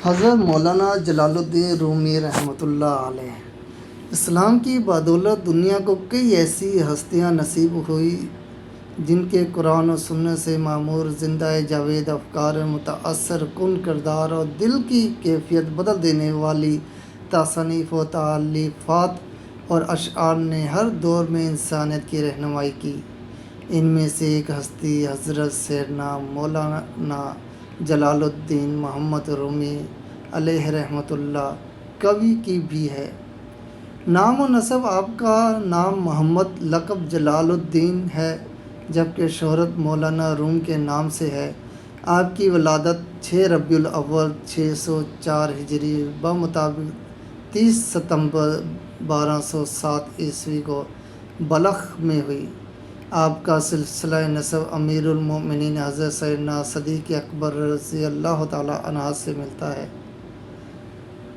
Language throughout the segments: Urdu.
حضرت مولانا جلال الدین رومی رحمۃ اللہ علیہ۔ اسلام کی بدولت دنیا کو کئی ایسی ہستیاں نصیب ہوئی جن کے قرآن و سنت سے معمور، زندہ جاوید افکار، متاثر کن کردار اور دل کی کیفیت بدل دینے والی تصانیف و تالیفات اور اشعار نے ہر دور میں انسانیت کی رہنمائی کی۔ ان میں سے ایک ہستی حضرت سیدنا مولانا جلال الدین محمد رومی علیہ رحمۃ اللہ کوی کی بھی ہے۔ نام و نسب آپ کا نام محمد، لقب جلال الدین ہے، جبکہ شہرت مولانا روم کے نام سے ہے۔ آپ کی ولادت 6 ربیع الاول 604 ہجری بمطابق 30 ستمبر 1207 عیسوی کو بلخ میں ہوئی۔ آپ کا سلسلہ نسب امیر المومنین حضرت سیدنا صدیق اکبر رضی اللہ تعالیٰ عنہ سے ملتا ہے۔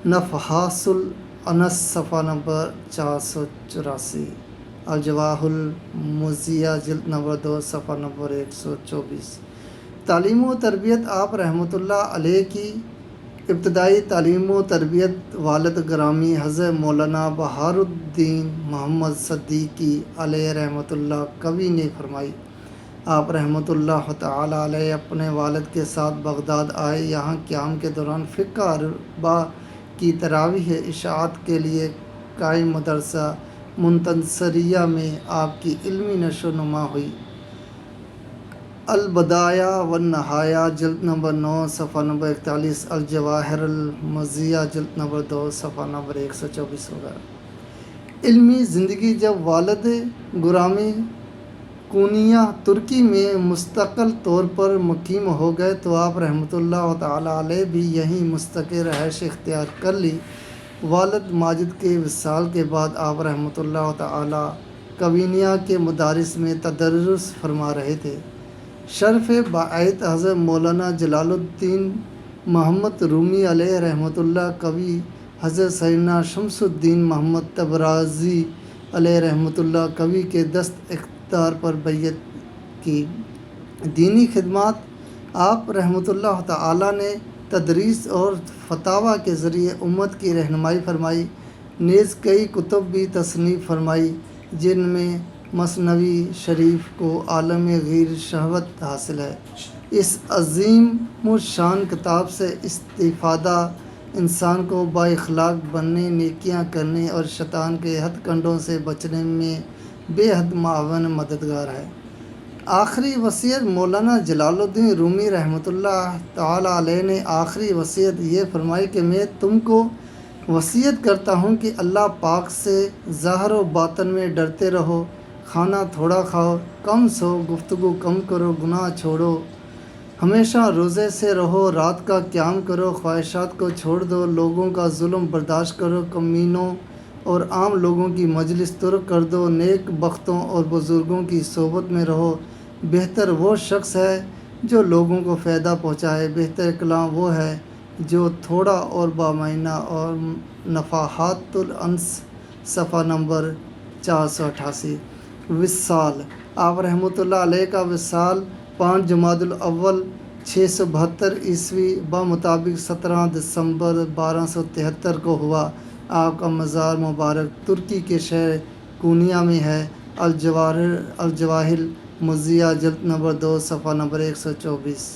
نفحات الانس صفحہ نمبر 484، الجواہر المضیہ جلد نمبر 2 صفحہ نمبر 124۔ تعلیم و تربیت آپ رحمۃ اللہ علیہ کی ابتدائی تعلیم و تربیت والد گرامی حضرت مولانا بہار الدین محمد صدیقی علیہ رحمۃ اللہ کوی نے فرمائی۔ آپ رحمۃ اللہ تعالیٰ علیہ اپنے والد کے ساتھ بغداد آئے۔ یہاں قیام کے دوران فقہ اربعہ کی تراویح اشاعت کے لیے قائم مدرسہ منتصریہ میں آپ کی علمی نشو و نما ہوئی۔ البدایہ والنہایہ جلد نمبر 9 صفحہ نمبر 41، الجواہر المضیہ جلد نمبر 2 صفحہ نمبر 124 وغیرہ۔ علمی زندگی جب والد گرامی کونیا ترکی میں مستقل طور پر مقیم ہو گئے تو آپ رحمۃ اللہ تعالیٰ علیہ بھی یہیں مستقر رہائش اختیار کر لی۔ والد ماجد کے وصال کے بعد آپ رحمۃ اللہ تعالیٰ کوینیا کے مدارس میں تدرس فرما رہے تھے۔ شرف باعث حضرت مولانا جلال الدین محمد رومی علیہ رحمۃ اللہ کوی حضرت سیدنا شمس الدین محمد تبرازی علیہ رحمۃ اللہ کوی کے دست اقتدار پر بیعت کی۔ دینی خدمات آپ رحمۃ اللہ تعالیٰ نے تدریس اور فتاویٰ کے ذریعے امت کی رہنمائی فرمائی، نیز کئی کتب بھی تصنیف فرمائی جن میں مثنوی شریف کو عالم غیر شہوت حاصل ہے۔ اس عظیم الشان کتاب سے استفادہ انسان کو با اخلاق بننے، نیکیاں کرنے اور شیطان کے ہتھ کنڈوں سے بچنے میں بے حد معاون مددگار ہے۔ آخری وصیت مولانا جلال الدین رومی رحمۃ اللہ تعالیٰ علیہ نے آخری وصیت یہ فرمائی کہ میں تم کو وصیت کرتا ہوں کہ اللہ پاک سے ظاہر و باطن میں ڈرتے رہو، کھانا تھوڑا کھاؤ، کم سو، گفتگو کم کرو، گناہ چھوڑو، ہمیشہ روزے سے رہو، رات کا قیام کرو، خواہشات کو چھوڑ دو، لوگوں کا ظلم برداشت کرو، کمینوں اور عام لوگوں کی مجلس ترک کر دو، نیک بختوں اور بزرگوں کی صحبت میں رہو۔ بہتر وہ شخص ہے جو لوگوں کو فائدہ پہنچائے، بہتر کلام وہ ہے جو تھوڑا اور بامعنی۔ اور نفحات الانس صفحہ نمبر 488۔ وصال آپ رحمۃ اللہ علیہ کا وصال 5 جمادی الاول 672 عیسوی بمطابق 17 دسمبر 1273 کو ہوا۔ آپ کا مزار مبارک ترکی کے شہر کونیا میں ہے۔ الجواہر المضیہ جلد نمبر 2 صفحہ نمبر 124۔